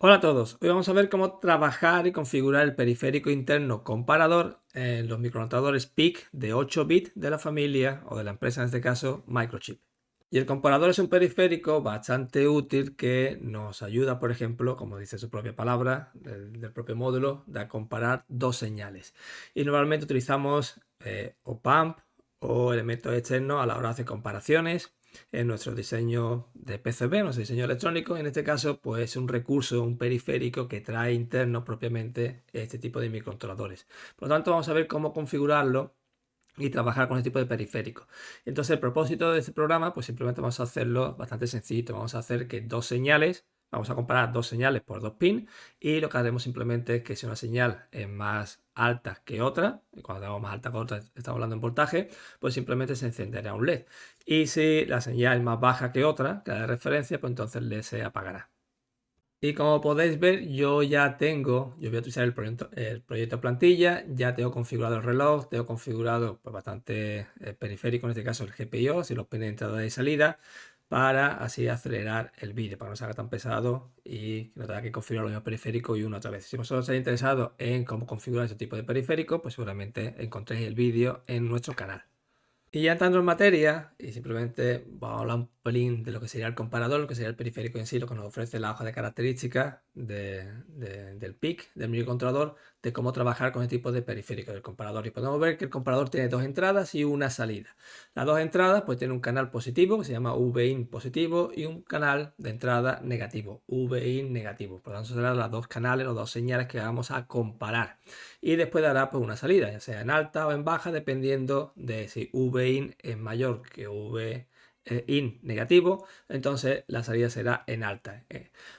Hola a todos, hoy vamos a ver cómo trabajar y configurar el periférico interno comparador en los microcontroladores PIC de 8 bits de la familia o de la empresa, en este caso Microchip. Y el comparador es un periférico bastante útil que nos ayuda, por ejemplo, como dice su propia palabra, del propio módulo, a comparar dos señales. Y normalmente utilizamos op-amp o elementos externos a la hora de hacer comparaciones en nuestro diseño de PCB, nuestro diseño electrónico. En este caso, pues un recurso, un periférico que trae interno propiamente este tipo de microcontroladores. Por lo tanto, vamos a ver cómo configurarlo y trabajar con este tipo de periféricos. Entonces, el propósito de este programa, pues simplemente vamos a hacerlo bastante sencillo. Vamos a hacer que dos señales, vamos a comparar dos señales por dos pins, y lo que haremos simplemente es que si una señal es más alta que otra, y cuando digamos más alta que otra estamos hablando en voltaje, pues simplemente se encenderá un LED. Y si la señal es más baja que otra, que la de referencia, pues entonces el LED se apagará. Y como podéis ver, yo voy a utilizar el proyecto plantilla, ya tengo configurado el reloj, tengo configurado pues, bastante periférico, en este caso el GPIO, si los pines de entrada y salida, para así acelerar el vídeo, para que no se haga tan pesado y que no tenga que configurar los mismos periféricos y una otra vez. Si vosotros estáis interesados en cómo configurar este tipo de periférico, pues seguramente encontréis el vídeo en nuestro canal. Y ya entrando en materia, y simplemente vamos a hablar un pelín de lo que sería el comparador, lo que sería el periférico en sí, lo que nos ofrece la hoja de características del PIC, del microcontrolador, de cómo trabajar con este tipo de periférico del comparador. Y podemos ver que el comparador tiene dos entradas y una salida. Las dos entradas pues tienen un canal positivo que se llama VIN positivo y un canal de entrada negativo, VIN negativo. Por lo tanto serán las dos canales o dos señales que vamos a comparar. Y después dará pues una salida, ya sea en alta o en baja, dependiendo de si VIN es mayor que VIN negativo, entonces la salida será en alta.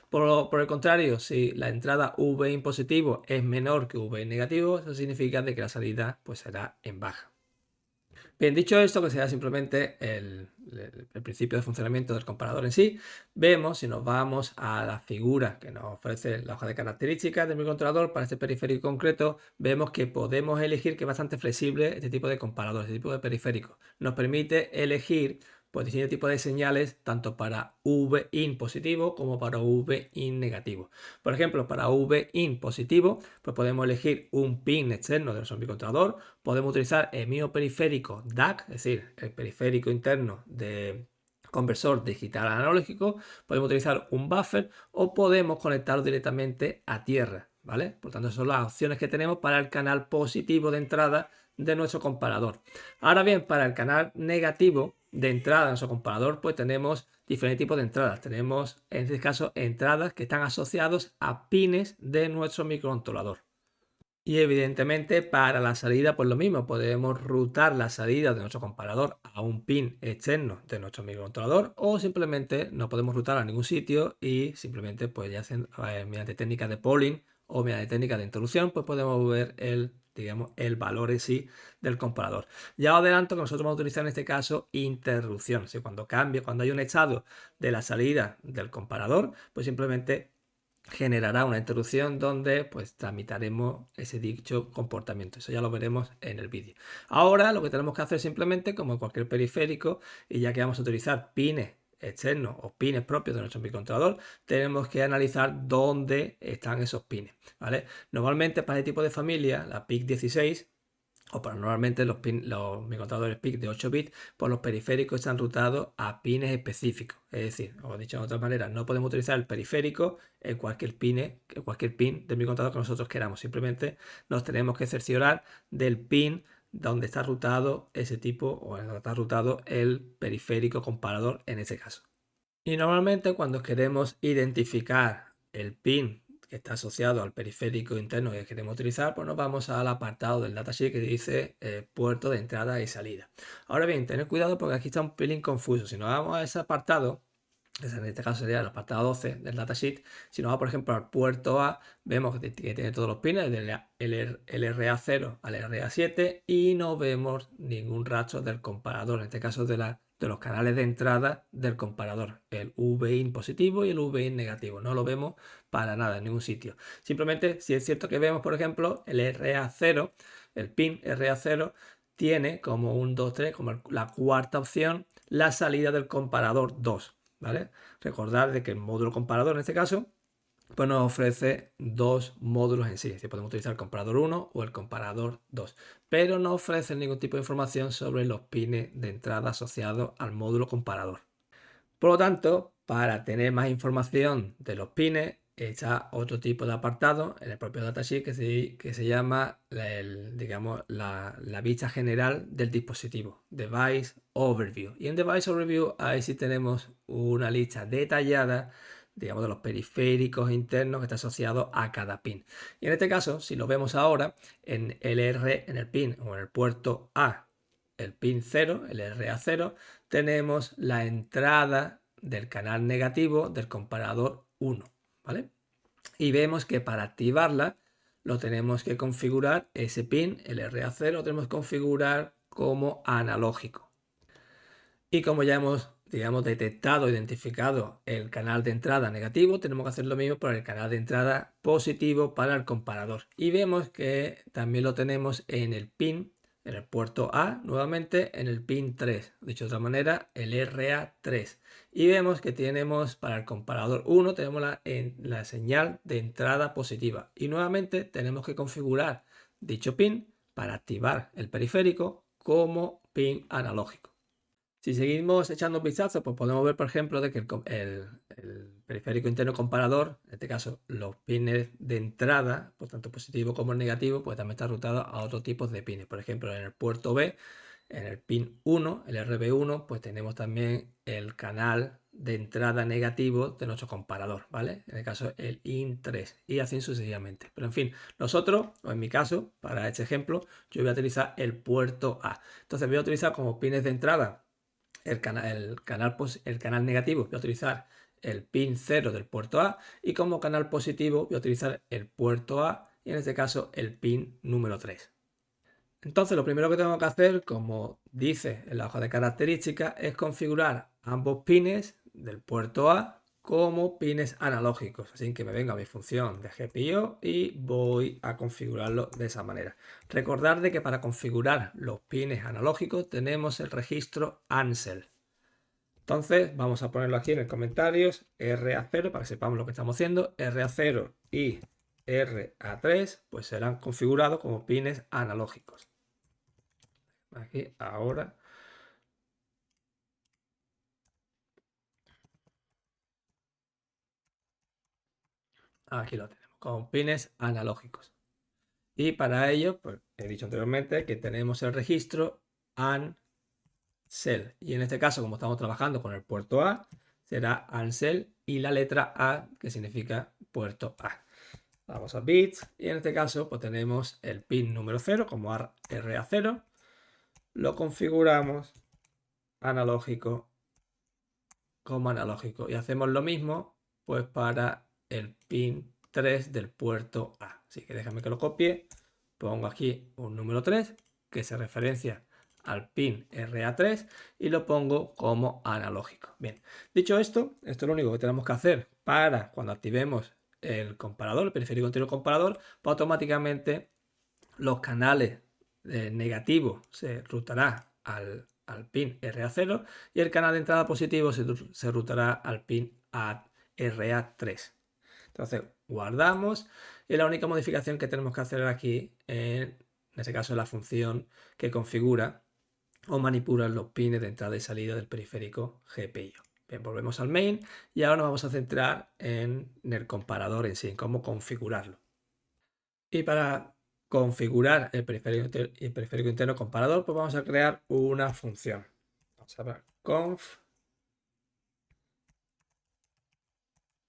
Por el contrario, si la entrada VIN positivo es menor que VIN negativo, eso significa de que la salida pues será en baja. Bien, dicho esto, que sea simplemente el principio de funcionamiento del comparador en sí, vemos, si nos vamos a la figura que nos ofrece la hoja de características del microcontrolador para este periférico concreto, vemos que podemos elegir, que es bastante flexible este tipo de comparador, este tipo de periférico. Nos permite elegir pues distintos tipos de señales tanto para VIN positivo como para VIN negativo. Por ejemplo, para VIN positivo, pues podemos elegir un pin externo de nuestro microcontrolador, podemos utilizar el mismo periférico DAC, es decir, el periférico interno de conversor digital analógico, podemos utilizar un buffer o podemos conectarlo directamente a tierra, ¿vale? Por tanto, son las opciones que tenemos para el canal positivo de entrada de nuestro comparador. Ahora bien, para el canal negativo de entrada de nuestro comparador, pues tenemos diferentes tipos de entradas. Tenemos, en este caso, entradas que están asociados a pines de nuestro microcontrolador. Y evidentemente para la salida, pues lo mismo, podemos rutar la salida de nuestro comparador a un pin externo de nuestro microcontrolador o simplemente no podemos rutar a ningún sitio y simplemente pues ya mediante técnicas de polling o mediante técnicas de introducción pues podemos ver digamos, el valor en sí del comparador. Ya os adelanto que nosotros vamos a utilizar en este caso interrupción. Cuando cambie, cuando hay un estado de la salida del comparador, pues simplemente generará una interrupción donde pues tramitaremos ese dicho comportamiento. Eso ya lo veremos en el vídeo. Ahora lo que tenemos que hacer simplemente, como en cualquier periférico, y ya que vamos a utilizar pines externos o pines propios de nuestro microcontrolador, tenemos que analizar dónde están esos pines, ¿vale? Normalmente para este tipo de familia, la PIC 16 o para normalmente los microcontroladores PIC de 8 bits, pues los periféricos están rutados a pines específicos. Es decir, como he dicho de otra manera, no podemos utilizar el periférico en cualquier pin del microcontrolador que nosotros queramos. Simplemente nos tenemos que cerciorar del pin donde está rutado ese tipo o donde está rutado el periférico comparador en ese caso. Y normalmente cuando queremos identificar el pin que está asociado al periférico interno que queremos utilizar, pues nos vamos al apartado del datasheet que dice puerto de entrada y salida. Ahora bien, tener cuidado porque aquí está un pelín confuso. Si nos vamos a ese apartado, en este caso sería el apartado 12 del datasheet, si nos vamos por ejemplo al puerto A, vemos que tiene todos los pines, del LRA0 al LRA7, y no vemos ningún rastro del comparador, en este caso de los canales de entrada del comparador, el VIN positivo y el VIN negativo. No lo vemos para nada en ningún sitio. Simplemente, si es cierto que vemos, por ejemplo, el RA0, el pin RA0, tiene como un 2, 3, como la cuarta opción, la salida del comparador 2. ¿Vale? Recordad de que el módulo comparador en este caso pues nos ofrece dos módulos en sí. Es decir, podemos utilizar el comparador 1 o el comparador 2, pero no ofrece ningún tipo de información sobre los pines de entrada asociados al módulo comparador. Por lo tanto, para tener más información de los pines, está otro tipo de apartado en el propio datasheet que se llama la vista general del dispositivo, Device Overview. Y en Device Overview ahí sí tenemos una lista detallada, digamos, de los periféricos internos que está asociado a cada pin. Y en este caso, si lo vemos ahora, en el pin o en el puerto A, el pin 0, el RA0, tenemos la entrada del canal negativo del comparador 1, ¿vale? Y vemos que para activarla lo tenemos que configurar, ese pin, el RA0, lo tenemos que configurar como analógico. Y como ya hemos, digamos, detectado, identificado el canal de entrada negativo, tenemos que hacer lo mismo para el canal de entrada positivo para el comparador. Y vemos que también lo tenemos en el pin, en el puerto A, nuevamente en el pin 3, dicho de otra manera, el RA3. Y vemos que tenemos para el comparador 1, tenemos la señal de entrada positiva. Y nuevamente tenemos que configurar dicho pin para activar el periférico como pin analógico. Si seguimos echando un vistazo, pues podemos ver, por ejemplo, de que el periférico interno comparador, en este caso los pines de entrada, por tanto positivo como negativo, pues también está rutado a otros tipos de pines. Por ejemplo, en el puerto B, en el pin 1, el RB1, pues tenemos también el canal de entrada negativo de nuestro comparador, ¿vale? En el caso el IN3 y así sucesivamente. Pero en fin, nosotros, o en mi caso, para este ejemplo, yo voy a utilizar el puerto A. Entonces voy a utilizar como pines de entrada el canal negativo, voy a utilizar el pin 0 del puerto A, y como canal positivo voy a utilizar el puerto A y en este caso el pin número 3. Entonces lo primero que tengo que hacer, como dice en la hoja de características, es configurar ambos pines del puerto A como pines analógicos. Así que me vengo a mi función de GPIO y voy a configurarlo de esa manera. Recordad de que para configurar los pines analógicos tenemos el registro ANSEL. Entonces vamos a ponerlo aquí en los comentarios, RA0, para que sepamos lo que estamos haciendo. RA0 y RA3 pues serán configurados como pines analógicos. Aquí ahora. Aquí lo tenemos, como pines analógicos. Y para ello, pues he dicho anteriormente que tenemos el registro ANSEL. Y en este caso, como estamos trabajando con el puerto A, será ANSEL y la letra A, que significa puerto A. Vamos a bits y en este caso pues tenemos el pin número 0 como RA0. Lo configuramos analógico como analógico y hacemos lo mismo pues para el pin 3 del puerto A. Así que déjame que lo copie, pongo aquí un número 3 que se referencia al pin RA3 y lo pongo como analógico. Bien, dicho esto es lo único que tenemos que hacer para cuando activemos el comparador, el periférico interno comparador, pues automáticamente los canales negativos se rutará al pin RA0 y el canal de entrada positivo se rutará al pin RA3. Entonces guardamos y la única modificación que tenemos que hacer aquí, en este caso es la función que configura o manipula los pines de entrada y salida del periférico GPIO. Bien, volvemos al main y ahora nos vamos a centrar en el comparador en sí, en cómo configurarlo. Y para configurar el periférico interno comparador, pues vamos a crear una función. Vamos a ver conf.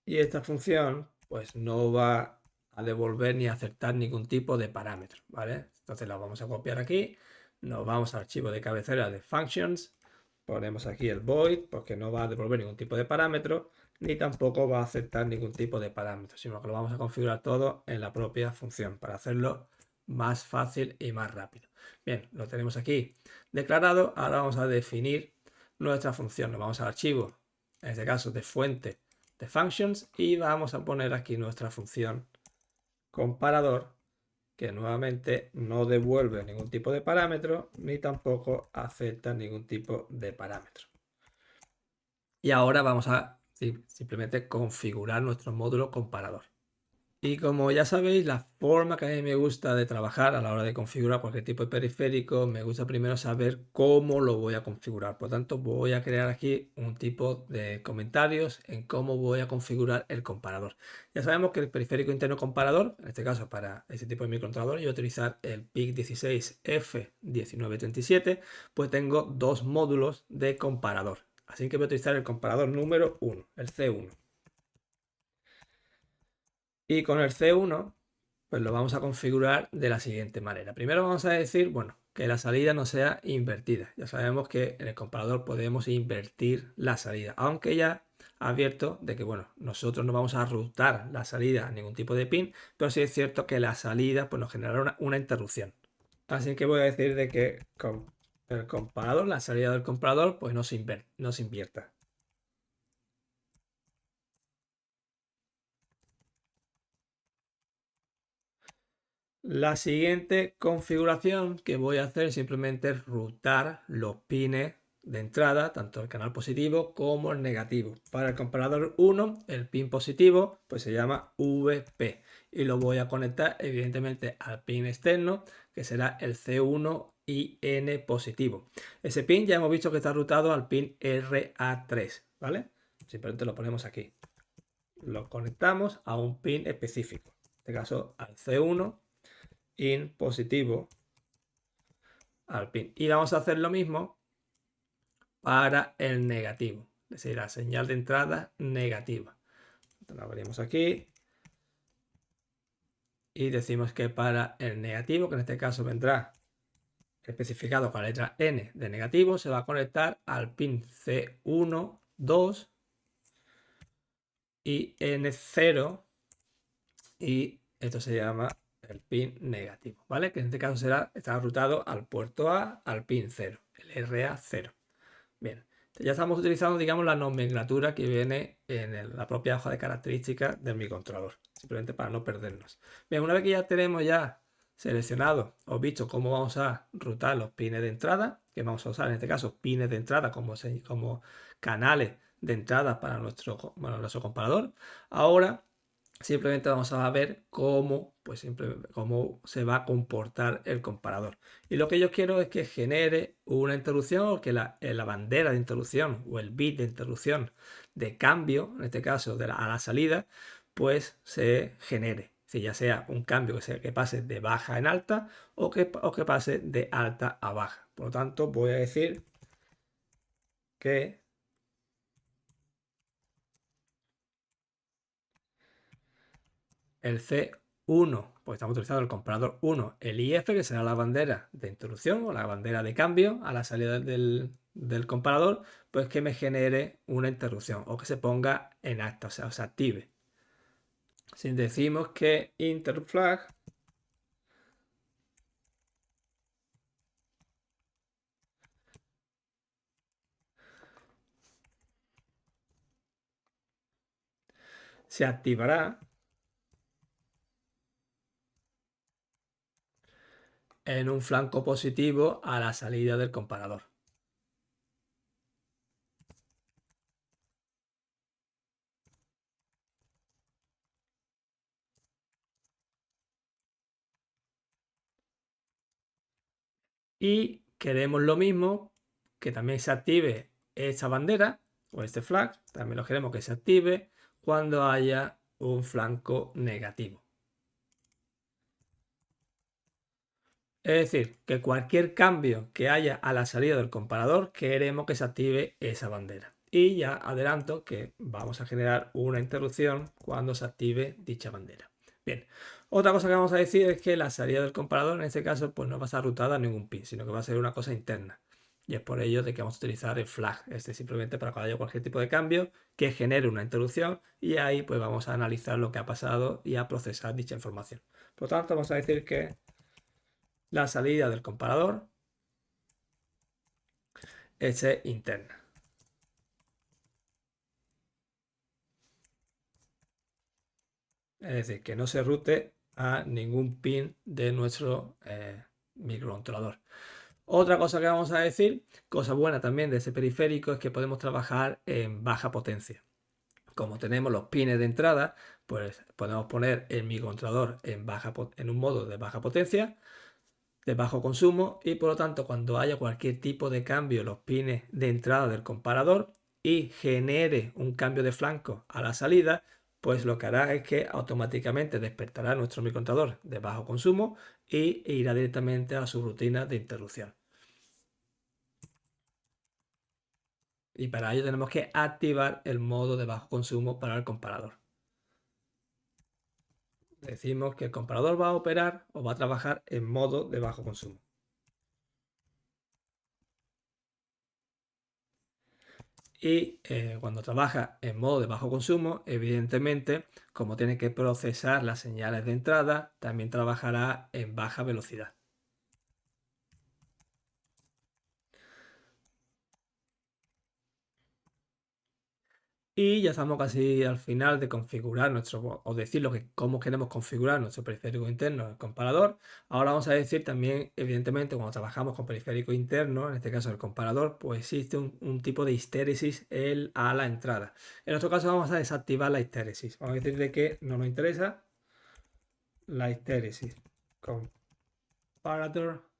Y esta función pues no va a devolver ni a aceptar ningún tipo de parámetro, ¿vale? Entonces la vamos a copiar aquí, nos vamos al archivo de cabecera de functions, ponemos aquí el void porque no va a devolver ningún tipo de parámetro ni tampoco va a aceptar ningún tipo de parámetro, sino que lo vamos a configurar todo en la propia función para hacerlo más fácil y más rápido. Bien, lo tenemos aquí declarado. Ahora vamos a definir nuestra función. Nos vamos al archivo, en este caso de fuente de functions, y vamos a poner aquí nuestra función comparador, que nuevamente no devuelve ningún tipo de parámetro ni tampoco acepta ningún tipo de parámetro. Y ahora vamos a simplemente configurar nuestro módulo comparador. Y como ya sabéis, la forma que a mí me gusta de trabajar a la hora de configurar cualquier tipo de periférico, me gusta primero saber cómo lo voy a configurar. Por tanto, voy a crear aquí un tipo de comentarios en cómo voy a configurar el comparador. Ya sabemos que el periférico interno comparador, en este caso para este tipo de microcontrolador, yo voy a utilizar el PIC16F1937, pues tengo dos módulos de comparador. Así que voy a utilizar el comparador número 1, el C1. Y con el C1, pues lo vamos a configurar de la siguiente manera. Primero vamos a decir, bueno, que la salida no sea invertida. Ya sabemos que en el comparador podemos invertir la salida, aunque ya advierto de que, bueno, nosotros no vamos a routar la salida a ningún tipo de pin, pero sí es cierto que la salida pues, nos generará una interrupción. Así que voy a decir de que con el comparador, la salida del comparador, pues no se invierta. La siguiente configuración que voy a hacer es simplemente routar los pines de entrada, tanto el canal positivo como el negativo. Para el comparador 1, el pin positivo pues se llama VP y lo voy a conectar evidentemente al pin externo, que será el C1IN positivo. Ese pin ya hemos visto que está routado al pin RA3, ¿vale? Simplemente lo ponemos aquí. Lo conectamos a un pin específico, en este caso al C1 in positivo al pin. Y vamos a hacer lo mismo para el negativo, es decir, la señal de entrada negativa. Lo abrimos aquí y decimos que para el negativo, que en este caso vendrá especificado con la letra N de negativo, se va a conectar al pin C1, 2 y N0, y esto se llama el pin negativo, ¿vale? Que en este caso estará routado al puerto A, al pin 0, el RA0. Bien, ya estamos utilizando, digamos, la nomenclatura que viene en la propia hoja de características del microcontrolador, simplemente para no perdernos. Bien, una vez que ya tenemos ya seleccionado o visto cómo vamos a routar los pines de entrada, que vamos a usar en este caso pines de entrada como canales de entrada para nuestro comparador, ahora simplemente vamos a ver cómo, cómo se va a comportar el comparador. Y lo que yo quiero es que genere una interrupción o que la bandera de interrupción o el bit de interrupción de cambio, en este caso a la salida, pues se genere. Si ya sea un cambio que pase de baja en alta o que pase de alta a baja. Por lo tanto, voy a decir que el C1, pues estamos utilizando el comparador 1, el IF, que será la bandera de interrupción o la bandera de cambio a la salida del comparador, pues que me genere una interrupción o que se ponga en acta, o sea, se active. Si decimos que interrupt flag se activará en un flanco positivo a la salida del comparador. Y queremos lo mismo, que también se active esta bandera o este flag, también lo queremos que se active cuando haya un flanco negativo. Es decir, que cualquier cambio que haya a la salida del comparador, queremos que se active esa bandera. Y ya adelanto que vamos a generar una interrupción cuando se active dicha bandera. Bien, otra cosa que vamos a decir es que la salida del comparador en este caso pues no va a estar routada a ningún pin, sino que va a ser una cosa interna. Y es por ello de que vamos a utilizar el flag, simplemente para cuando haya cualquier tipo de cambio que genere una interrupción y ahí pues vamos a analizar lo que ha pasado y a procesar dicha información. Por lo tanto, vamos a decir que la salida del comparador es interna. Es decir, que no se rute a ningún pin de nuestro microcontrolador. Otra cosa que vamos a decir, cosa buena también de ese periférico, es que podemos trabajar en baja potencia. como tenemos los pines de entrada, pues podemos poner el microcontrolador en un modo de baja potencia, de bajo consumo, y por lo tanto cuando haya cualquier tipo de cambio en los pines de entrada del comparador y genere un cambio de flanco a la salida, pues lo que hará es que automáticamente despertará nuestro microcontrolador de bajo consumo e irá directamente a su rutina de interrupción. Y para ello tenemos que activar el modo de bajo consumo para el comparador. Decimos que el comparador va a operar o va a trabajar en modo de bajo consumo. Y cuando trabaja en modo de bajo consumo, evidentemente, como tiene que procesar las señales de entrada, también trabajará en baja velocidad. Y ya estamos casi al final de configurar o decir cómo queremos configurar nuestro periférico interno, el comparador. Ahora vamos a decir también, evidentemente, cuando trabajamos con periférico interno, en este caso el comparador, pues existe un tipo de histéresis a la entrada. En nuestro caso vamos a desactivar la histéresis. Vamos a decirle que no nos interesa la histéresis. Comparator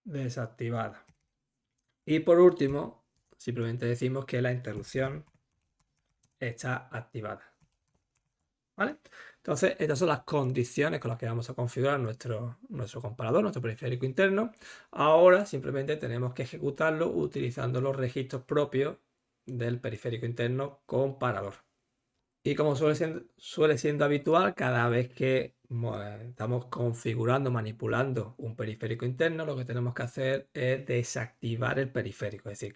desactivada. Y por último, simplemente decimos que la interrupción está activada. ¿Vale? Entonces, estas son las condiciones con las que vamos a configurar nuestro comparador, nuestro periférico interno. Ahora simplemente tenemos que ejecutarlo utilizando los registros propios del periférico interno comparador. Y como suele siendo habitual, cada vez que estamos configurando, manipulando un periférico interno, lo que tenemos que hacer es desactivar el periférico. Es decir,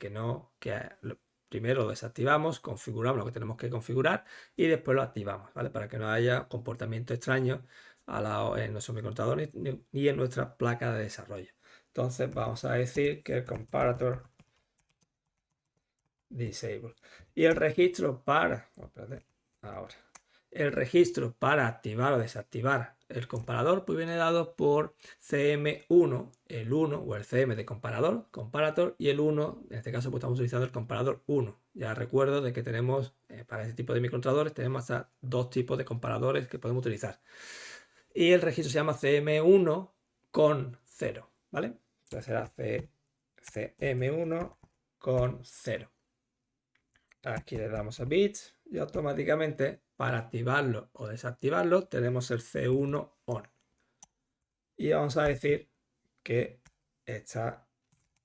primero lo desactivamos, configuramos lo que tenemos que configurar y después lo activamos, ¿vale? Para que no haya comportamiento extraño en nuestro microcontrolador ni en nuestra placa de desarrollo. Entonces vamos a decir que el comparator disable. Y el registro ahora. El registro para activar o desactivar el comparador pues viene dado por CM1, el 1 o el CM de comparator, y el 1, en este caso pues estamos utilizando el comparador 1. Ya recuerdo de que tenemos, para este tipo de microcontroladores, tenemos hasta dos tipos de comparadores que podemos utilizar. Y el registro se llama CM1 con 0, ¿vale? Entonces será CM1 con 0. Aquí le damos a bits y automáticamente para activarlo o desactivarlo tenemos el C1 on. Y vamos a decir que está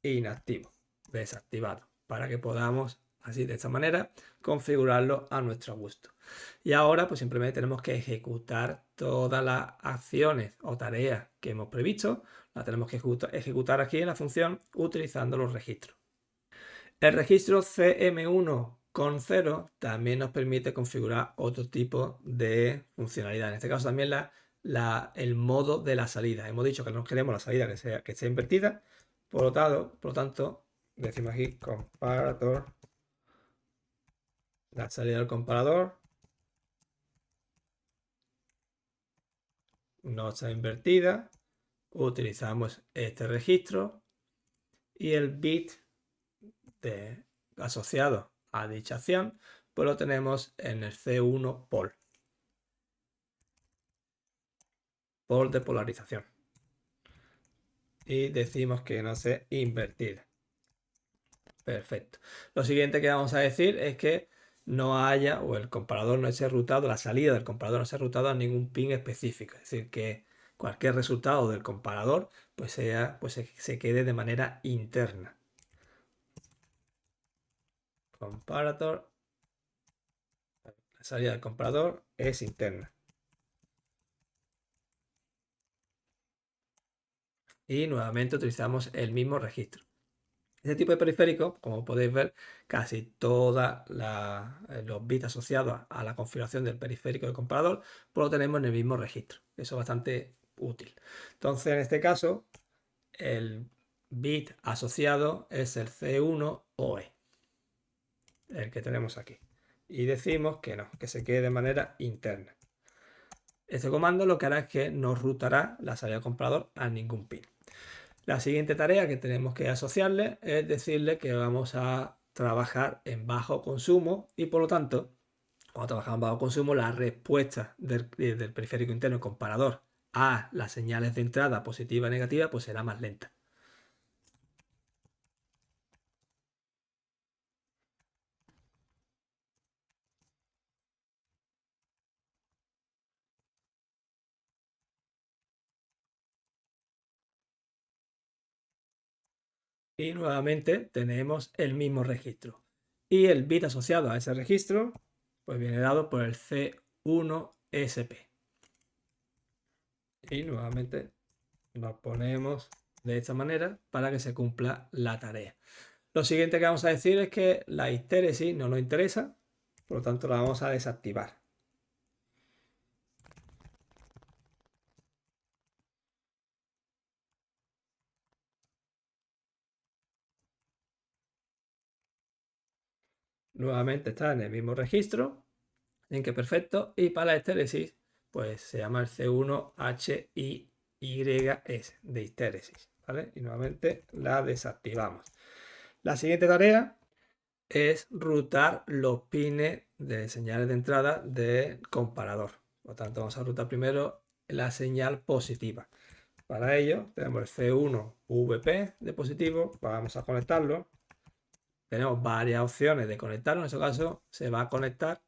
inactivo, desactivado, para que podamos así de esta manera configurarlo a nuestro gusto. Y ahora pues simplemente tenemos que ejecutar todas las acciones o tareas que hemos previsto. Las tenemos que ejecutar aquí en la función utilizando los registros. El registro CM1 con 0 también nos permite configurar otro tipo de funcionalidad. En este caso también el modo de la salida. Hemos dicho que no queremos la salida que esté invertida. Por lo tanto, decimos aquí comparador. La salida del comparador no está invertida. Utilizamos este registro y el bit asociado a dicha acción pues lo tenemos en el C1 pol de polarización. Y decimos que no sea invertida. Perfecto. Lo siguiente que vamos a decir es que no haya o el comparador no esté rutado, la salida del comparador no esté rutado a ningún pin específico. Es decir, que cualquier resultado del comparador pues se quede de manera interna. Comparator. La salida del comparador es interna. Y nuevamente utilizamos el mismo registro. Este tipo de periférico, como podéis ver, casi todos los bits asociados a la configuración del periférico del comparador, pues lo tenemos en el mismo registro. Eso es bastante útil. Entonces, en este caso, el bit asociado es el C1 OE, el que tenemos aquí. Y decimos que no, que se quede de manera interna. Este comando lo que hará es que no rutará la salida del comparador a ningún pin. La siguiente tarea que tenemos que asociarle es decirle que vamos a trabajar en bajo consumo y por lo tanto, cuando trabajamos en bajo consumo, la respuesta del periférico interno comparador a las señales de entrada positiva y negativa pues será más lenta. Y nuevamente tenemos el mismo registro. Y el bit asociado a ese registro pues viene dado por el C1SP. Y nuevamente lo ponemos de esta manera para que se cumpla la tarea. Lo siguiente que vamos a decir es que la histéresis no nos interesa, por lo tanto la vamos a desactivar. Nuevamente está en el mismo registro, en que perfecto, y para la histéresis pues se llama el C1HIYS de histéresis, ¿vale? Y nuevamente la desactivamos. La siguiente tarea es rutar los pines de señales de entrada del comparador. Por lo tanto, vamos a rutar primero la señal positiva. Para ello, tenemos el C1VP de positivo, vamos a conectarlo. Tenemos varias opciones de conectarlo, en este caso se va a conectar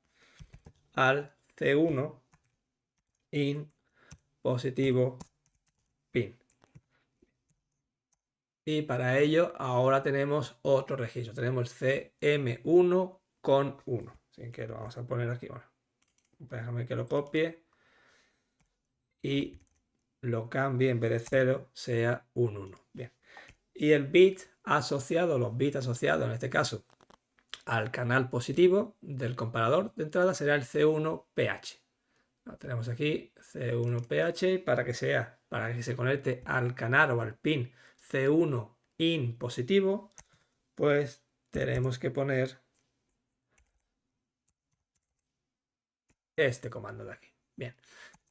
al C1 in positivo pin. Y para ello ahora tenemos otro registro, tenemos el CM1 con 1. Así que lo vamos a poner aquí. Bueno, déjame que lo copie y lo cambie, en vez de 0 sea un 1. Bien. Y el bit asociado, los bits asociados en este caso al canal positivo del comparador de entrada será el C1PH. Lo tenemos aquí C1PH para que se conecte al canal o al pin C1 in positivo, pues tenemos que poner este comando de aquí. Bien,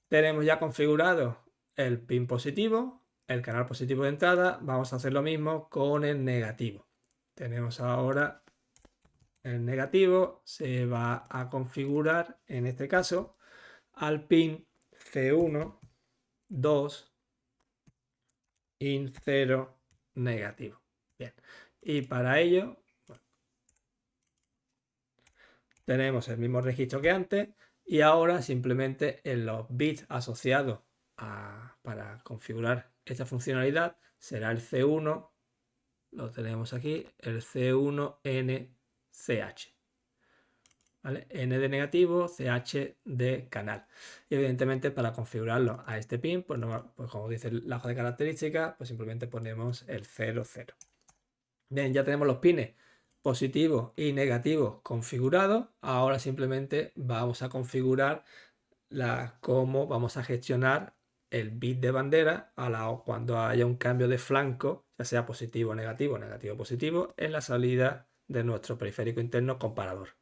tenemos ya configurado el pin positivo, el canal positivo de entrada. Vamos a hacer lo mismo con el negativo. Tenemos ahora el negativo, se va a configurar en este caso al pin C1, 2, in 0, negativo. Bien, y para ello tenemos el mismo registro que antes y ahora simplemente en los bits asociados para configurar esta funcionalidad será el C1, lo tenemos aquí, el C1NCH. ¿Vale? N de negativo, CH de canal. Y evidentemente para configurarlo a este pin, pues, pues como dice la hoja de características, pues simplemente ponemos el 0, 0. Bien, ya tenemos los pines positivos y negativos configurados. Ahora simplemente vamos a configurar cómo vamos a gestionar el bit de bandera cuando haya un cambio de flanco, ya sea positivo o negativo, negativo o positivo, en la salida de nuestro periférico interno comparador.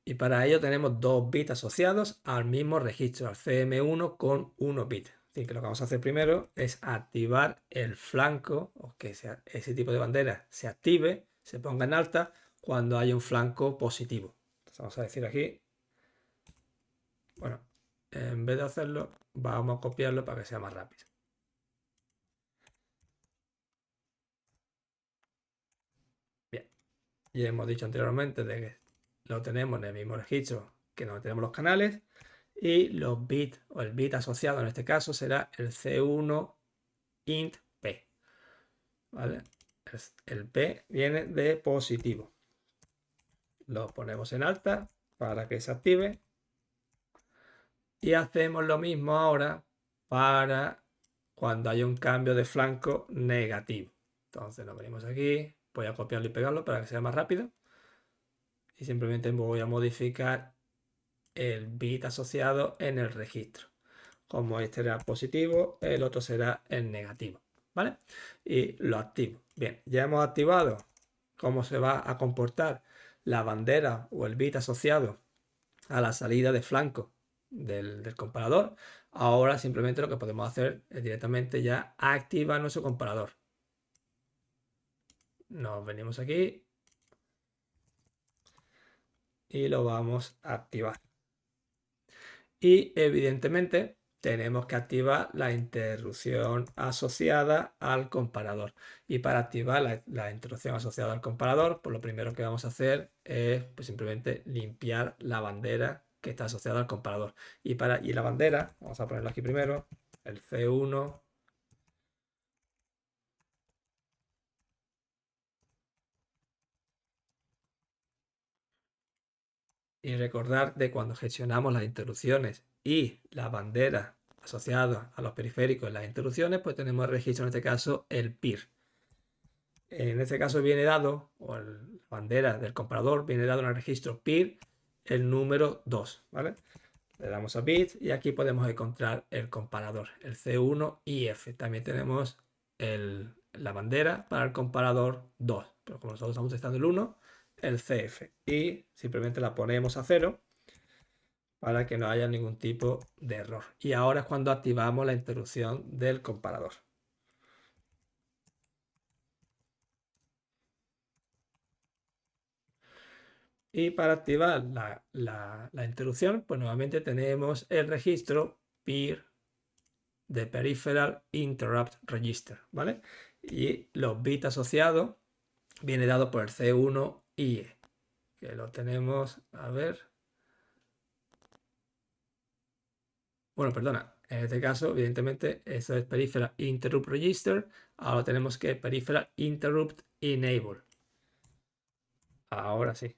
Y para ello tenemos dos bits asociados al mismo registro, al CM1 con 1 bit. Así que lo que vamos a hacer primero es activar el flanco, o que ese tipo de bandera se active, se ponga en alta cuando haya un flanco positivo. Entonces vamos a decir aquí, bueno, en vez de hacerlo, vamos a copiarlo para que sea más rápido. Bien, y hemos dicho anteriormente de que lo tenemos en el mismo registro que donde tenemos los canales. Y los bits o el bit asociado en este caso será el C1 int P. ¿Vale? El P viene de positivo. Lo ponemos en alta para que se active. Y hacemos lo mismo ahora para cuando haya un cambio de flanco negativo. Entonces lo venimos aquí. Voy a copiarlo y pegarlo para que sea más rápido. Y simplemente voy a modificar el bit asociado en el registro. Como este era positivo, el otro será el negativo, ¿vale? Y lo activo. Bien, ya hemos activado cómo se va a comportar la bandera o el bit asociado a la salida de flanco del comparador. Ahora simplemente lo que podemos hacer es directamente ya activar nuestro comparador. nos venimos aquí y lo vamos a activar. Y evidentemente tenemos que activar la interrupción asociada al comparador. Y para activar la interrupción asociada al comparador, pues lo primero que vamos a hacer es pues, simplemente limpiar la bandera que está asociada al comparador. Y la bandera, vamos a ponerla aquí primero, el C1. Y recordar de cuando gestionamos las interrupciones y las banderas asociadas a los periféricos en las interrupciones, pues tenemos el registro, en este caso, el PIR. En este caso viene dado, o la bandera del comparador viene dado en el registro PIR, el número 2, ¿vale? Le damos a bit y aquí podemos encontrar el comparador, el C1 y F. También tenemos la bandera para el comparador 2, pero como nosotros estamos testando el 1, el CF. Y simplemente la ponemos a 0 para que no haya ningún tipo de error. Y ahora es cuando activamos la interrupción del comparador. Y para activar la interrupción, pues nuevamente tenemos el registro PIR de Peripheral Interrupt Register, ¿vale? Y los bits asociados viene dado por el C1 IE, que lo tenemos, a ver. Bueno, perdona, en este caso, evidentemente, eso es Peripheral Interrupt Register. Ahora tenemos que Peripheral Interrupt Enable. Ahora sí.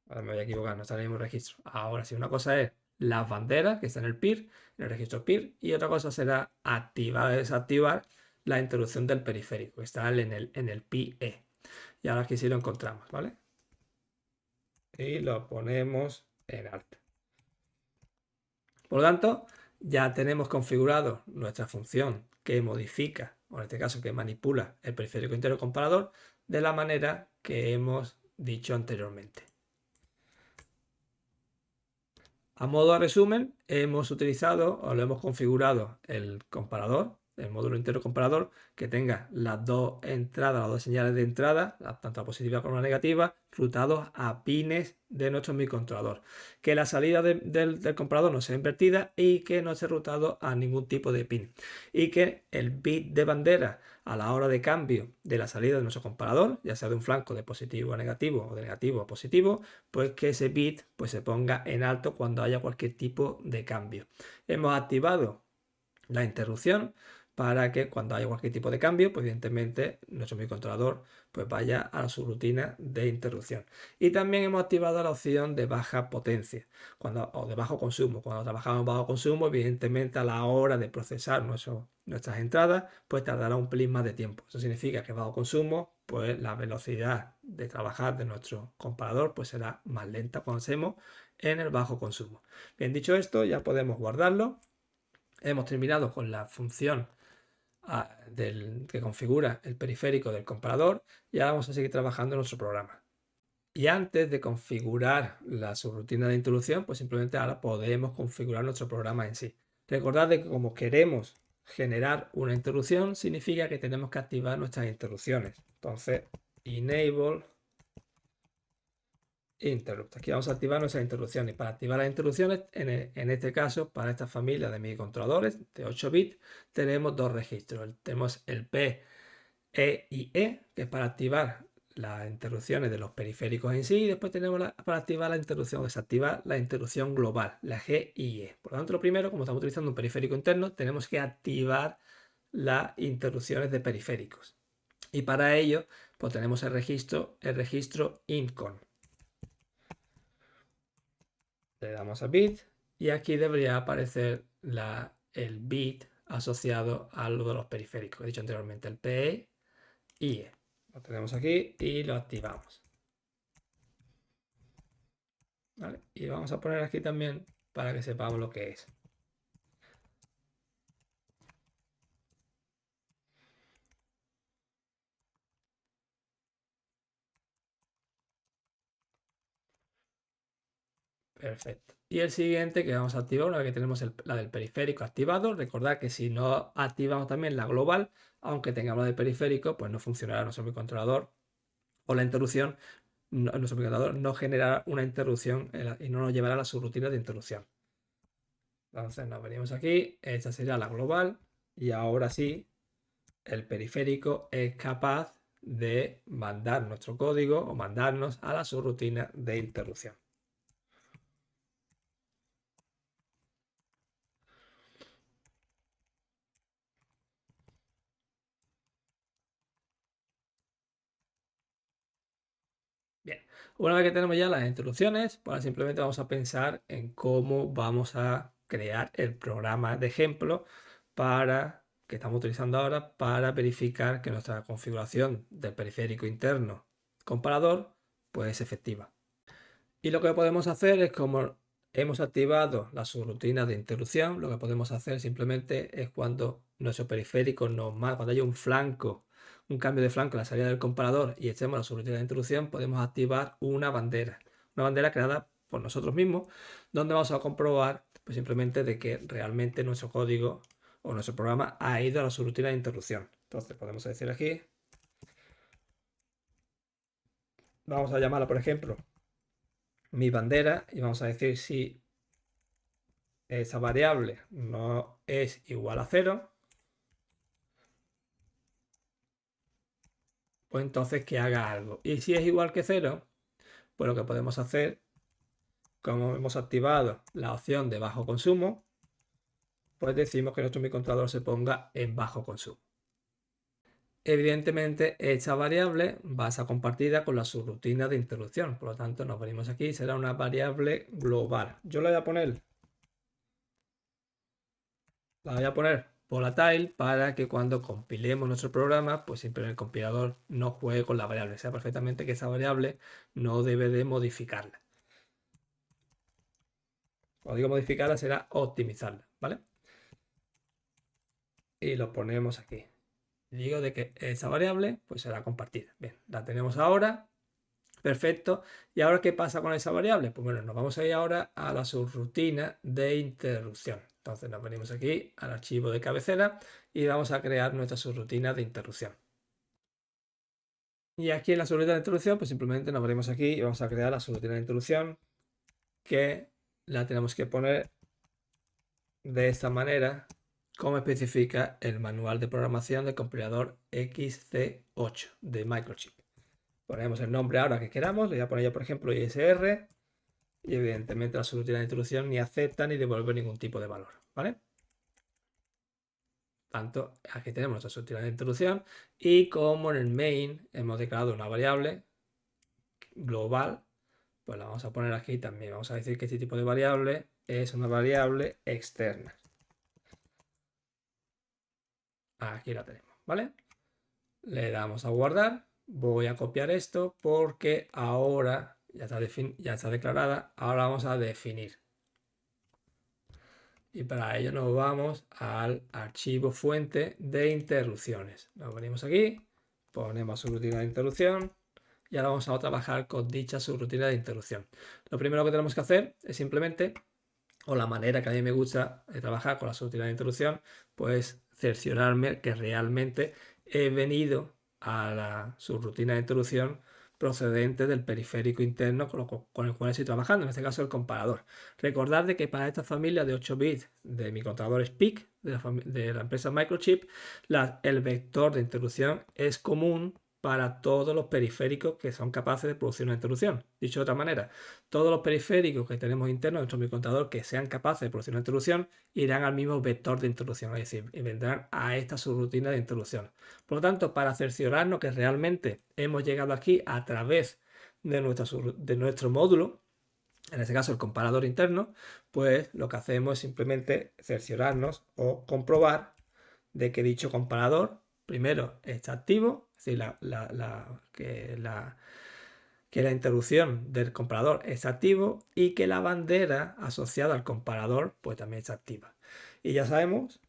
Ahora me voy a equivocar, no está en el mismo registro. Ahora sí, una cosa es las banderas que está en el PIR, en el registro PIR, y otra cosa será activar o desactivar la interrupción del periférico, que está en el PIE. Y ahora aquí sí lo encontramos, ¿vale? Y lo ponemos en alto. Por lo tanto, ya tenemos configurado nuestra función que modifica, o en este caso que manipula el periférico interno comparador de la manera que hemos dicho anteriormente. A modo de resumen, hemos utilizado o lo hemos configurado el comparador, el módulo interno comparador, que tenga las dos entradas, las dos señales de entrada, tanto la positiva como la negativa, rutados a pines de nuestro microcontrolador. Que la salida del comparador no sea invertida y que no esté rutado a ningún tipo de pin. Y que el bit de bandera a la hora de cambio de la salida de nuestro comparador, ya sea de un flanco de positivo a negativo o de negativo a positivo, pues que ese bit pues, se ponga en alto cuando haya cualquier tipo de cambio. Hemos activado la interrupción para que cuando haya cualquier tipo de cambio, pues evidentemente nuestro microcontrolador pues vaya a la subrutina de interrupción. Y también hemos activado la opción de baja potencia o de bajo consumo. Cuando trabajamos en bajo consumo, evidentemente a la hora de procesar nuestras entradas, pues tardará un pelín más de tiempo. Eso significa que bajo consumo, pues la velocidad de trabajar de nuestro comparador pues será más lenta cuando hacemos en el bajo consumo. Bien, dicho esto, ya podemos guardarlo. Hemos terminado con la función que configura el periférico del comparador y ahora vamos a seguir trabajando en nuestro programa. Y antes de configurar la subrutina de interrupción, pues simplemente ahora podemos configurar nuestro programa en sí. Recordad que como queremos generar una interrupción, significa que tenemos que activar nuestras interrupciones. Entonces, enable interrupt. Aquí vamos a activar nuestras interrupciones. Para activar las interrupciones, en este caso, para esta familia de microcontroladores de 8 bits, tenemos dos registros. Tenemos el P, E y E, que es para activar las interrupciones de los periféricos en sí, y después tenemos para activar la interrupción, desactivar la interrupción global, la G y E. Por lo tanto, lo primero, como estamos utilizando un periférico interno, tenemos que activar las interrupciones de periféricos. Y para ello, pues tenemos el registro incon. Le damos a bit y aquí debería aparecer el bit asociado a lo de los periféricos. He dicho anteriormente el PE y E. Lo tenemos aquí y lo activamos. ¿Vale? Y vamos a poner aquí también para que sepamos lo que es. Perfecto. Y el siguiente que vamos a activar, una vez que tenemos la del periférico activado, recordad que si no activamos también la global, aunque tengamos la del periférico, pues no funcionará nuestro microcontrolador o la interrupción, nuestro microcontrolador no generará una interrupción y no nos llevará a la subrutina de interrupción. Entonces nos venimos aquí, esta sería la global y ahora sí el periférico es capaz de mandar nuestro código o mandarnos a la subrutina de interrupción. Bien, una vez que tenemos ya las instrucciones, pues simplemente vamos a pensar en cómo vamos a crear el programa de ejemplo que estamos utilizando ahora para verificar que nuestra configuración del periférico interno comparador pues es efectiva. Y lo que podemos hacer es, como hemos activado la subrutina de interrupción, lo que podemos hacer simplemente es cuando nuestro periférico cuando haya un flanco, un cambio de flanco en la salida del comparador y echemos la subrutina de interrupción, podemos activar una bandera creada por nosotros mismos, donde vamos a comprobar pues, simplemente de que realmente nuestro código o nuestro programa ha ido a la subrutina de interrupción. Entonces podemos decir aquí, vamos a llamarla por ejemplo mi bandera y vamos a decir si esa variable no es igual a 0, pues entonces que haga algo. Y si es igual que 0, pues lo que podemos hacer, como hemos activado la opción de bajo consumo, pues decimos que nuestro microcontrolador se ponga en bajo consumo. Evidentemente, esta variable va a ser compartida con la subrutina de interrupción. Por lo tanto, nos venimos aquí, será una variable global. Yo la voy a poner volatile para que cuando compilemos nuestro programa, pues siempre el compilador no juegue con la variable. Sea perfectamente que esa variable no debe de modificarla. Cuando digo modificarla será optimizarla, ¿vale? Y lo ponemos aquí. Digo de que esa variable pues será compartida. Bien, la tenemos ahora. Perfecto. ¿Y ahora qué pasa con esa variable? Pues bueno, nos vamos a ir ahora a la subrutina de interrupción. Entonces nos venimos aquí al archivo de cabecera y vamos a crear nuestra subrutina de interrupción. Y aquí en la subrutina de introducción, pues simplemente nos veremos aquí y vamos a crear la subrutina de introducción que la tenemos que poner de esta manera, como especifica el manual de programación del compilador XC8 de Microchip. Ponemos el nombre ahora que queramos, le voy a poner yo por ejemplo ISR y evidentemente la subrutina de introducción ni acepta ni devuelve ningún tipo de valor, ¿vale? Tanto, aquí tenemos nuestra subrutina de introducción y como en el main hemos declarado una variable global, pues la vamos a poner aquí también. Vamos a decir que este tipo de variable es una variable externa. Aquí la tenemos, ¿vale? Le damos a guardar. Voy a copiar esto porque ahora ya está declarada. Ahora vamos a definir. Y para ello nos vamos al archivo fuente de interrupciones. Nos venimos aquí, ponemos subrutina de interrupción y ahora vamos a trabajar con dicha subrutina de interrupción. Lo primero que tenemos que hacer es simplemente, o la manera que a mí me gusta de trabajar con la subrutina de interrupción, pues cerciorarme que realmente he venido a la subrutina de interrupción procedente del periférico interno con el cual estoy trabajando, en este caso el comparador. Recordad de que para esta familia de 8 bits de microcontroladores PIC de la empresa Microchip, el vector de interrupción es común para todos los periféricos que son capaces de producir una interrupción. Dicho de otra manera, todos los periféricos que tenemos internos en nuestro microcontrolador que sean capaces de producir una interrupción irán al mismo vector de interrupción, es decir, vendrán a esta subrutina de interrupción. Por lo tanto, para cerciorarnos que realmente hemos llegado aquí a través de nuestro módulo, en este caso el comparador interno, pues lo que hacemos es simplemente cerciorarnos o comprobar de que dicho comparador primero está activo, es decir, que la interrupción del comparador está activo y que la bandera asociada al comparador pues también está activa. Y ya sabemos,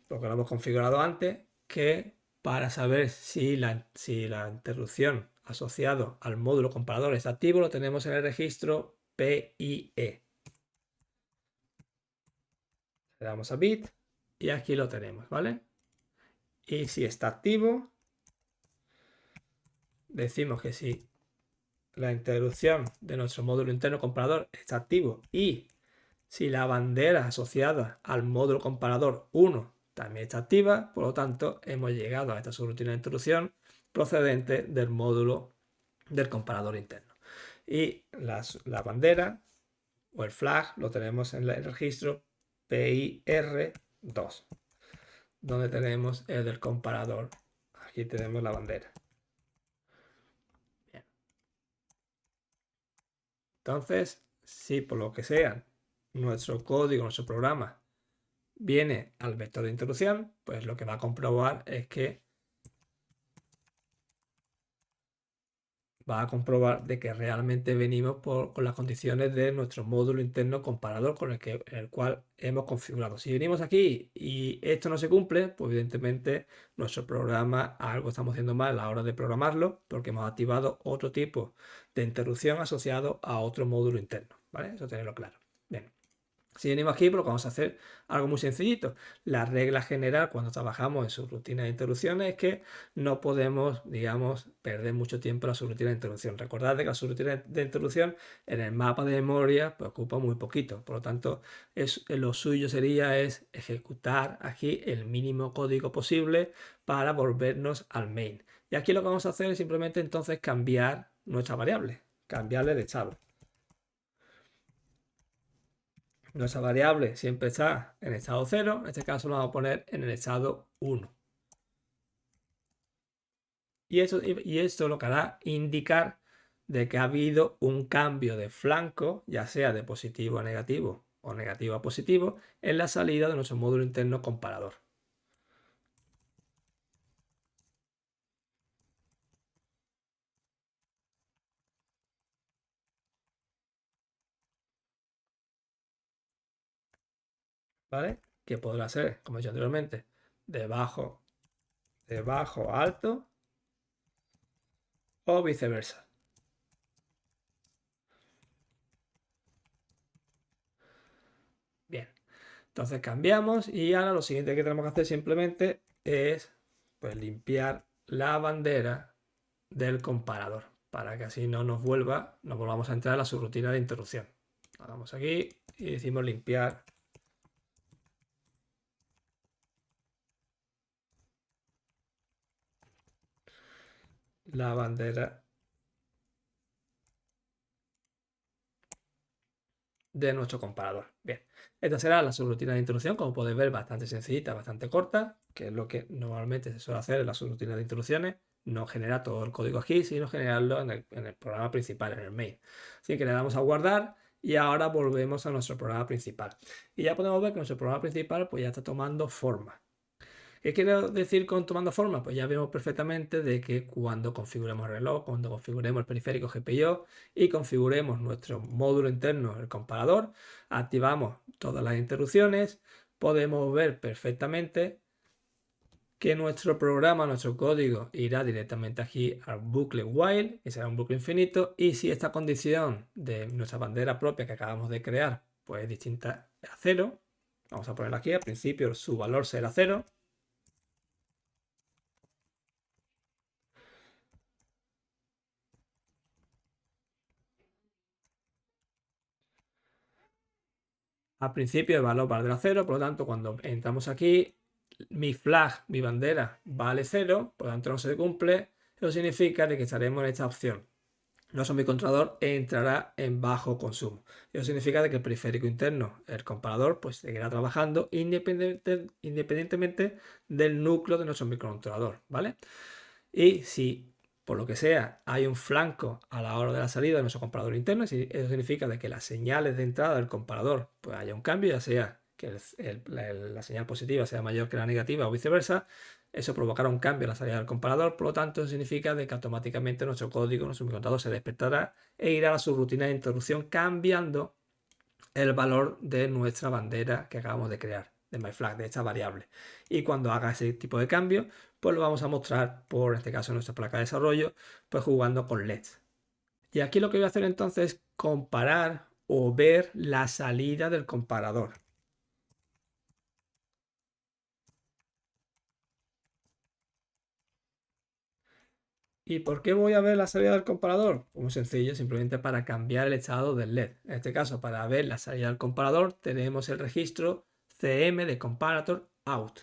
porque lo hemos configurado antes, que para saber si la interrupción asociado al módulo comparador está activo, lo tenemos en el registro PIE. Le damos a bit y aquí lo tenemos, ¿vale? Y si está activo, decimos que si la interrupción de nuestro módulo interno comparador está activo y si la bandera asociada al módulo comparador 1 también está activa, por lo tanto hemos llegado a esta subrutina de interrupción procedente del módulo del comparador interno. Y la bandera o el flag lo tenemos en el registro PIR2, donde tenemos el del comparador. Aquí tenemos la bandera. Bien. Entonces, si por lo que sea nuestro código, nuestro programa viene al vector de interrupción, pues lo que va a comprobar es que de que realmente venimos con las condiciones de nuestro módulo interno comparador con el cual hemos configurado. Si venimos aquí y esto no se cumple, pues evidentemente nuestro programa algo estamos haciendo mal a la hora de programarlo porque hemos activado otro tipo de interrupción asociado a otro módulo interno, ¿vale? Eso tenerlo claro. Bien. Si venimos aquí, pues lo que vamos a hacer algo muy sencillito. La regla general cuando trabajamos en subrutina de interrupciones es que no podemos, digamos, perder mucho tiempo en la subrutina de interrupción. Recordad que la subrutina de interrupción en el mapa de memoria pues, ocupa muy poquito. Por lo tanto, lo suyo sería es ejecutar aquí el mínimo código posible para volvernos al main. Y aquí lo que vamos a hacer es simplemente entonces cambiar nuestra variable, cambiarle de estado. Nuestra variable siempre está en estado 0, en este caso lo vamos a poner en el estado 1. Y esto lo que hará indicar de que ha habido un cambio de flanco, ya sea de positivo a negativo o negativo a positivo, en la salida de nuestro módulo interno comparador. ¿Vale? Que podrá ser, como he dicho anteriormente, de bajo a alto o viceversa. Bien, entonces cambiamos y ahora lo siguiente que tenemos que hacer simplemente es pues, limpiar la bandera del comparador para que así no nos volvamos a entrar a la subrutina de interrupción. Vamos aquí y decimos limpiar la bandera de nuestro comparador. Bien, esta será la subrutina de interrupción, como podéis ver, bastante sencillita, bastante corta, que es lo que normalmente se suele hacer en la subrutina de interrupciones. No genera todo el código aquí, sino generarlo en el programa principal, en el main. Así que le damos a guardar y ahora volvemos a nuestro programa principal. Y ya podemos ver que nuestro programa principal pues ya está tomando forma. ¿Qué quiero decir con tomando forma? Pues ya vemos perfectamente de que cuando configuremos el reloj, cuando configuremos el periférico GPIO y configuremos nuestro módulo interno, el comparador, activamos todas las interrupciones, podemos ver perfectamente que nuestro programa, nuestro código irá directamente aquí al bucle while, que será un bucle infinito, y si esta condición de nuestra bandera propia que acabamos de crear pues es distinta a 0, vamos a ponerlo aquí, al principio su valor será 0, al principio el valor valdrá 0, por lo tanto cuando entramos aquí, mi flag, mi bandera, vale 0, por lo tanto no se cumple. Eso significa de que estaremos en esta opción. Nuestro microcontrolador entrará en bajo consumo. Eso significa de que el periférico interno, el comparador, pues seguirá trabajando independientemente del núcleo de nuestro microcontrolador, ¿vale? Y si por lo que sea hay un flanco a la hora de la salida de nuestro comparador interno, eso significa de que las señales de entrada del comparador pues haya un cambio, ya sea que la señal positiva sea mayor que la negativa o viceversa, eso provocará un cambio en la salida del comparador, por lo tanto eso significa de que automáticamente nuestro código, nuestro microcontrolador se despertará e irá a la subrutina de interrupción cambiando el valor de nuestra bandera que acabamos de crear, de myFlag, de esta variable. Y cuando haga ese tipo de cambio, pues lo vamos a mostrar por, en este caso, nuestra placa de desarrollo, pues jugando con LEDs. Y aquí lo que voy a hacer entonces es comparar o ver la salida del comparador. ¿Y por qué voy a ver la salida del comparador? Pues muy sencillo, simplemente para cambiar el estado del LED. En este caso, para ver la salida del comparador, tenemos el registro CM de Comparator Out.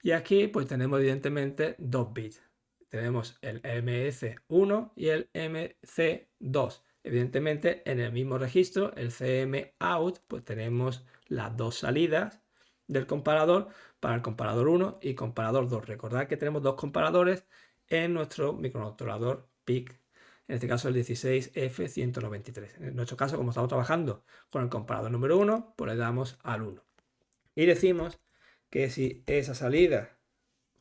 Y aquí pues tenemos evidentemente dos bits. Tenemos el MC1 y el MC2. Evidentemente en el mismo registro, el CM out, pues tenemos las dos salidas del comparador para el comparador 1 y comparador 2. Recordad que tenemos dos comparadores en nuestro microcontrolador PIC. En este caso el 16F193. En nuestro caso, como estamos trabajando con el comparador número 1, pues le damos al 1. Y decimos que si esa salida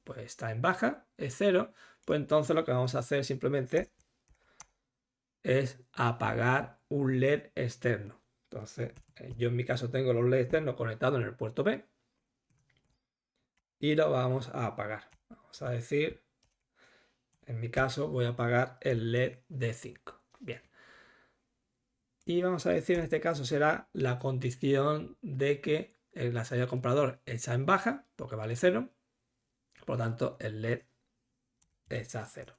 pues está en baja, es 0, pues entonces lo que vamos a hacer simplemente es apagar un LED externo. Entonces, yo en mi caso tengo los LED externos conectados en el puerto P y lo vamos a apagar. Vamos a decir, en mi caso voy a apagar el LED D5. Bien. Y vamos a decir, en este caso será la condición de que la salida del comprador está en baja, porque vale 0. Por lo tanto, el LED está a 0.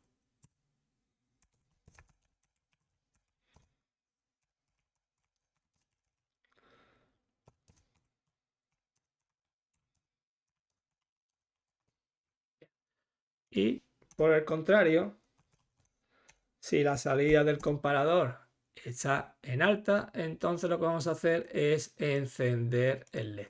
Y por el contrario, si la salida del comparador está en alta, entonces lo que vamos a hacer es encender el LED.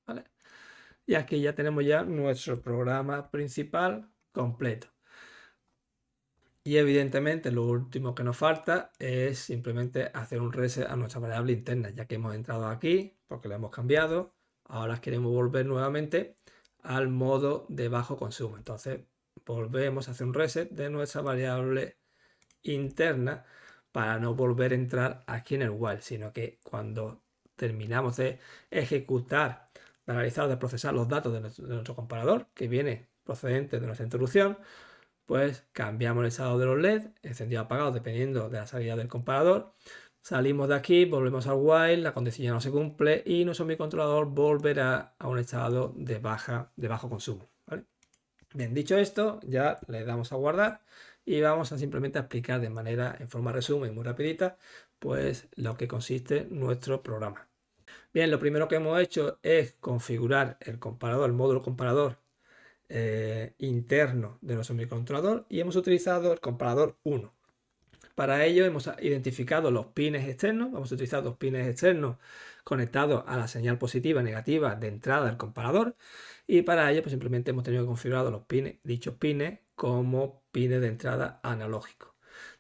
¿Vale? Y aquí ya tenemos ya nuestro programa principal completo. Y evidentemente lo último que nos falta es simplemente hacer un reset a nuestra variable interna, ya que hemos entrado aquí porque la hemos cambiado. Ahora queremos volver nuevamente al modo de bajo consumo. Entonces volvemos a hacer un reset de nuestra variable interna para no volver a entrar aquí en el while, sino que cuando terminamos de ejecutar, de analizar, de procesar los datos de nuestro comparador, que viene procedente de nuestra introducción, pues cambiamos el estado de los LED, encendido o apagado dependiendo de la salida del comparador. Salimos de aquí, volvemos al while, la condición ya no se cumple y nuestro microcontrolador volverá a un estado de bajo consumo. ¿Vale? Bien, dicho esto, ya le damos a guardar y vamos a simplemente explicar de manera, en forma resumen, muy rapidita, pues lo que consiste nuestro programa. Bien, lo primero que hemos hecho es configurar el comparador, el módulo comparador interno de nuestro microcontrolador y hemos utilizado el comparador 1. Para ello hemos identificado los pines externos, vamos a utilizar dos pines externos conectados a la señal positiva y negativa de entrada del comparador y para ello pues simplemente hemos tenido que configurar los pines, dichos pines como pines de entrada analógicos.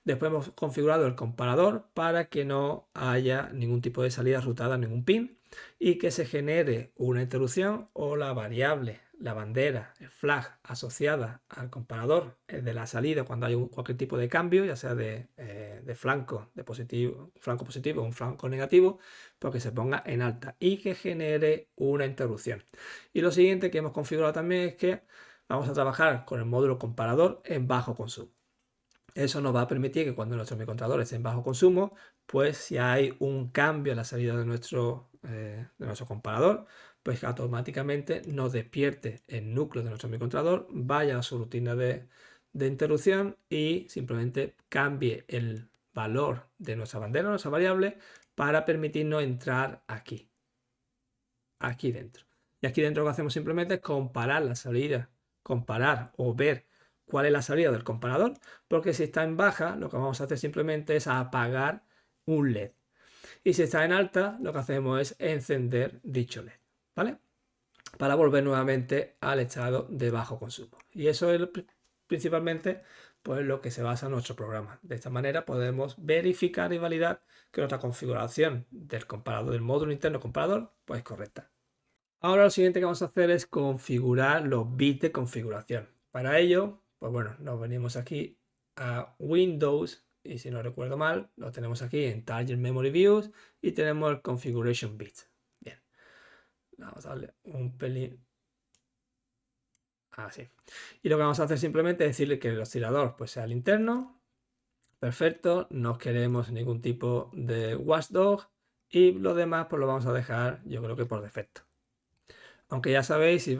Después hemos configurado el comparador para que no haya ningún tipo de salida rutada a ningún pin y que se genere una interrupción o la variable, la bandera, el flag asociada al comparador de la salida cuando hay cualquier tipo de cambio, ya sea de flanco, de positivo, flanco positivo o un flanco negativo, porque se ponga en alta y que genere una interrupción. Y lo siguiente que hemos configurado también es que vamos a trabajar con el módulo comparador en bajo consumo. Eso nos va a permitir que cuando nuestro microcontrolador esté en bajo consumo, pues si hay un cambio en la salida de nuestro comparador, pues que automáticamente nos despierte el núcleo de nuestro microcontrolador, vaya a su rutina de interrupción y simplemente cambie el valor de nuestra bandera, nuestra variable, para permitirnos entrar aquí dentro. Y aquí dentro lo que hacemos simplemente es comparar la salida, comparar o ver cuál es la salida del comparador, porque si está en baja, lo que vamos a hacer simplemente es apagar un LED. Y si está en alta, lo que hacemos es encender dicho LED, ¿vale? Para volver nuevamente al estado de bajo consumo. Y eso es principalmente pues, lo que se basa en nuestro programa. De esta manera podemos verificar y validar que nuestra configuración del comparador, del módulo interno comparador, pues es correcta. Ahora lo siguiente que vamos a hacer es configurar los bits de configuración. Para ello, pues bueno, nos venimos aquí a Windows y si no recuerdo mal, lo tenemos aquí en Target Memory Views y tenemos el Configuration Bits. Bien, vamos a darle un pelín así. Y lo que vamos a hacer simplemente es decirle que el oscilador pues sea el interno. Perfecto, no queremos ningún tipo de watchdog y lo demás pues lo vamos a dejar, yo creo que por defecto. Aunque ya sabéis, si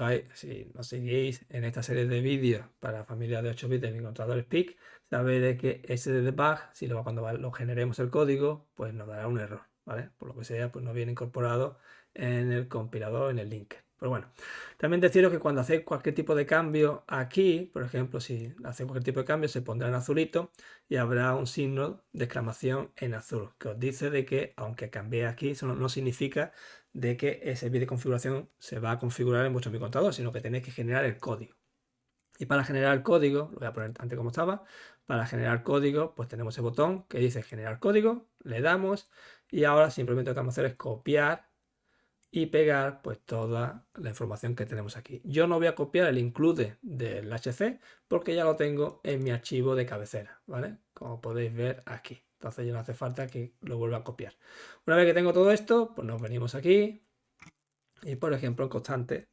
nos seguís en esta serie de vídeos para familia de 8 bits de microcontroladores PIC, sabéis de que ese debug, cuando lo generemos el código, pues nos dará un error, ¿vale? Por lo que sea, pues no viene incorporado en el compilador, en el link. Pero bueno, también deciros que cuando hacéis cualquier tipo de cambio aquí, por ejemplo, si hacéis cualquier tipo de cambio, se pondrá en azulito y habrá un signo de exclamación en azul, que os dice de que aunque cambie aquí, eso no significa de que ese bit de configuración se va a configurar en vuestro microcontrolador, sino que tenéis que generar el código. Y para generar el código, lo voy a poner antes como estaba, para generar código, pues tenemos el botón que dice generar código, le damos y ahora simplemente lo que vamos a hacer es copiar y pegar pues toda la información que tenemos aquí. Yo no voy a copiar el include del HC porque ya lo tengo en mi archivo de cabecera, ¿vale? Como podéis ver aquí. Entonces ya no hace falta que lo vuelva a copiar. Una vez que tengo todo esto, pues nos venimos aquí y por ejemplo en constante,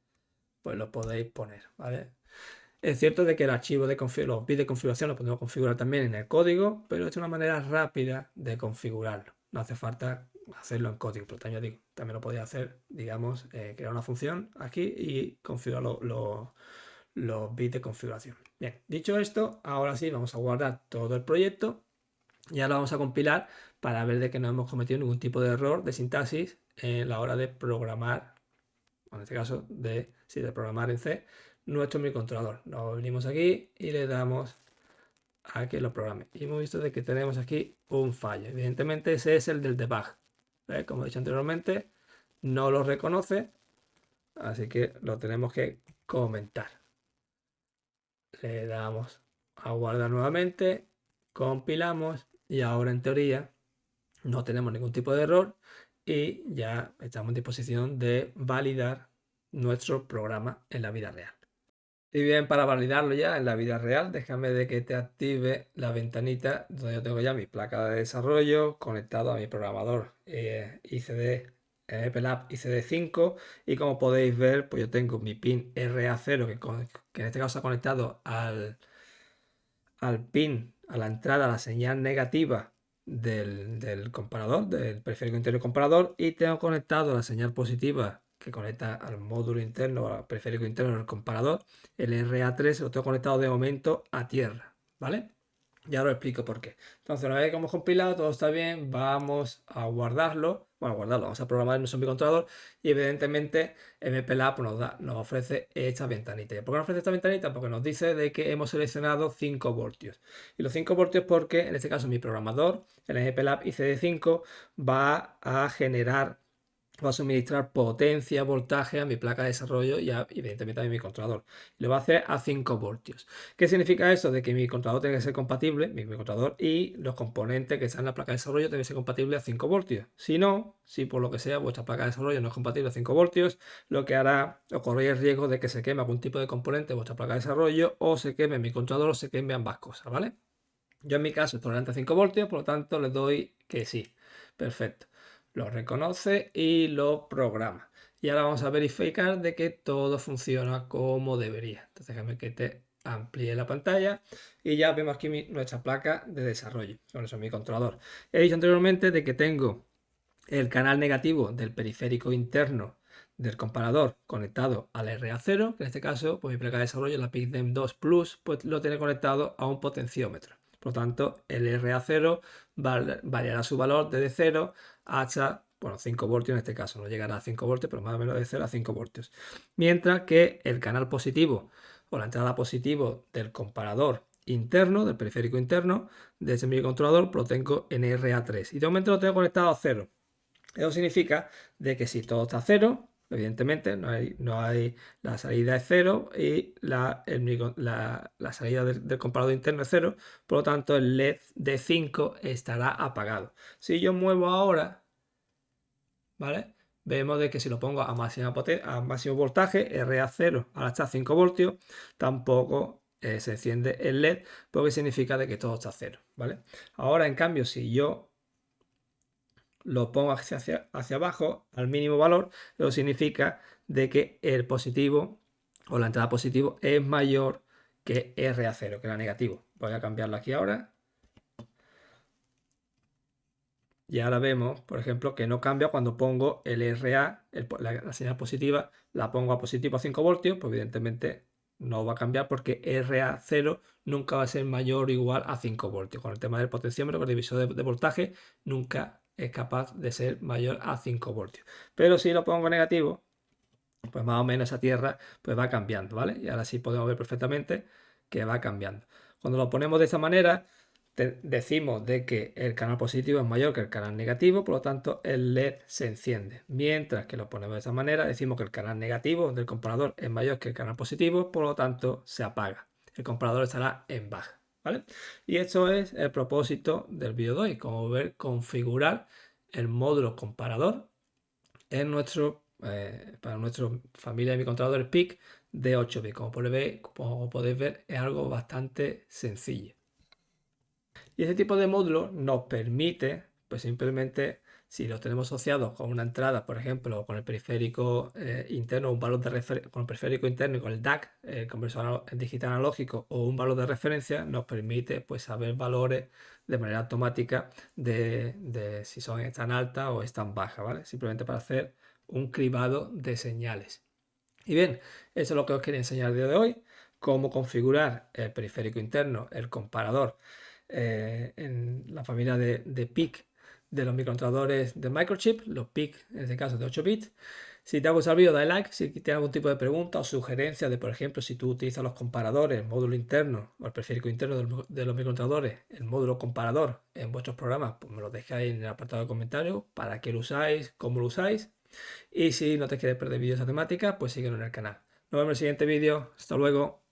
pues lo podéis poner, ¿vale? Es cierto de que el archivo de los bits de configuración lo podemos configurar también en el código, pero es una manera rápida de configurarlo. No hace falta hacerlo en código, pero también lo podéis hacer, digamos, crear una función aquí y configurar los bits de configuración. Bien, dicho esto, ahora sí vamos a guardar todo el proyecto y ahora vamos a compilar para ver de que no hemos cometido ningún tipo de error de sintaxis en la hora de programar, en este caso de programar en C, nuestro microcontrolador. Nos venimos aquí y le damos a que lo programe. Y hemos visto de que tenemos aquí un fallo. Evidentemente ese es el del debug. ¿Ves? Como he dicho anteriormente, no lo reconoce, así que lo tenemos que comentar. Le damos a guardar nuevamente, compilamos y ahora en teoría no tenemos ningún tipo de error y ya estamos en disposición de validar nuestro programa en la vida real. Y bien, para validarlo ya en la vida real, déjame de que te active la ventanita donde yo tengo ya mi placa de desarrollo conectado a mi programador ICD, MPLAB ICD5 y como podéis ver, pues yo tengo mi pin RA0 que en este caso ha conectado al pin, a la entrada, a la señal negativa del comparador, del periférico interno comparador y tengo conectado la señal positiva que conecta al módulo interno, al periférico interno del comparador, el RA3 lo tengo conectado de momento a tierra, ¿vale? Ya os explico por qué. Entonces, una vez que hemos compilado, todo está bien, vamos a guardarlo. Bueno, guardarlo, vamos a programar en nuestro microcontrolador y evidentemente MPLAB nos ofrece esta ventanita. ¿Por qué nos ofrece esta ventanita? Porque nos dice de que hemos seleccionado 5 voltios. Y los 5 voltios porque, en este caso, mi programador, el MPLAB ICD5, va a suministrar potencia, voltaje a mi placa de desarrollo y evidentemente a mi controlador. Lo va a hacer a 5 voltios. ¿Qué significa eso? De que mi controlador tiene que ser compatible, mi controlador y los componentes que están en la placa de desarrollo deben ser compatibles a 5 voltios. Si no, si por lo que sea vuestra placa de desarrollo no es compatible a 5 voltios, lo que hará, os corréis el riesgo de que se queme algún tipo de componente de vuestra placa de desarrollo o se queme mi controlador o se queme ambas cosas, ¿vale? Yo en mi caso es tolerante a 5 voltios, por lo tanto le doy que sí. Perfecto. Lo reconoce y lo programa. Y ahora vamos a verificar de que todo funciona como debería. Entonces déjame que te amplíe la pantalla y ya vemos aquí nuestra placa de desarrollo. Con eso mi controlador. He dicho anteriormente de que tengo el canal negativo del periférico interno del comparador conectado al RA0, que en este caso, pues mi placa de desarrollo, la PICDEM2 Plus, pues lo tiene conectado a un potenciómetro. Por lo tanto, el RA0 variará su valor desde 0 hasta, 5 voltios en este caso. No llegará a 5 voltios, pero más o menos de 0 a 5 voltios. Mientras que el canal positivo o la entrada positivo del comparador interno, del periférico interno de ese microcontrolador, lo tengo en RA3. Y de momento lo tengo conectado a 0. Eso significa de que si todo está a 0, evidentemente no hay la salida es 0 y la salida del comparador interno es 0, por lo tanto el LED de 5 estará apagado. Si yo muevo ahora, ¿vale? Vemos de que si lo pongo a máximo voltaje, RA0, ahora está a 5 voltios, tampoco se enciende el LED porque significa de que todo está a 0, ¿vale? Ahora, en cambio, si yo lo pongo hacia abajo al mínimo valor, eso significa de que el positivo o la entrada positivo es mayor que RA0, que era negativo. Voy a cambiarlo aquí ahora. Y ahora vemos, por ejemplo, que no cambia cuando pongo el RA, la señal positiva, la pongo a positivo a 5 voltios, pues evidentemente no va a cambiar porque RA0 nunca va a ser mayor o igual a 5 voltios. Con el tema del potenciómetro, con el divisor de voltaje, nunca es capaz de ser mayor a 5 voltios. Pero si lo pongo negativo, pues más o menos esa tierra pues va cambiando, ¿vale? Y ahora sí podemos ver perfectamente que va cambiando. Cuando lo ponemos de esta manera, decimos de que el canal positivo es mayor que el canal negativo, por lo tanto el LED se enciende. Mientras que lo ponemos de esta manera, decimos que el canal negativo del comparador es mayor que el canal positivo, por lo tanto se apaga. El comparador estará en baja, ¿vale? Y esto es el propósito del vídeo de hoy, como ver configurar el módulo comparador en para nuestra familia de microcontroladores PIC de 8 bits. Como podéis ver, es algo bastante sencillo. Y este tipo de módulo nos permite, pues simplemente, si lo tenemos asociado con una entrada, por ejemplo, con el periférico interno, un valor de con el periférico interno y con el DAC, el conversor digital analógico, o un valor de referencia, nos permite pues saber valores de manera automática de si están altas o están bajas, ¿vale? Simplemente para hacer un cribado de señales. Y bien, eso es lo que os quería enseñar el día de hoy, cómo configurar el periférico interno, el comparador, en la familia de PIC de los microcontroladores de Microchip, los PIC en este caso de 8 bits. Si te ha gustado el vídeo, dale like. Si tienes algún tipo de pregunta o sugerencia de, por ejemplo, si tú utilizas los comparadores, el módulo interno o el periférico interno de los microcontroladores, el módulo comparador en vuestros programas, pues me lo dejáis en el apartado de comentarios, para qué lo usáis, cómo lo usáis. Y si no te quieres perder vídeos de temática, pues síguenos en el canal. Nos vemos en el siguiente vídeo. Hasta luego.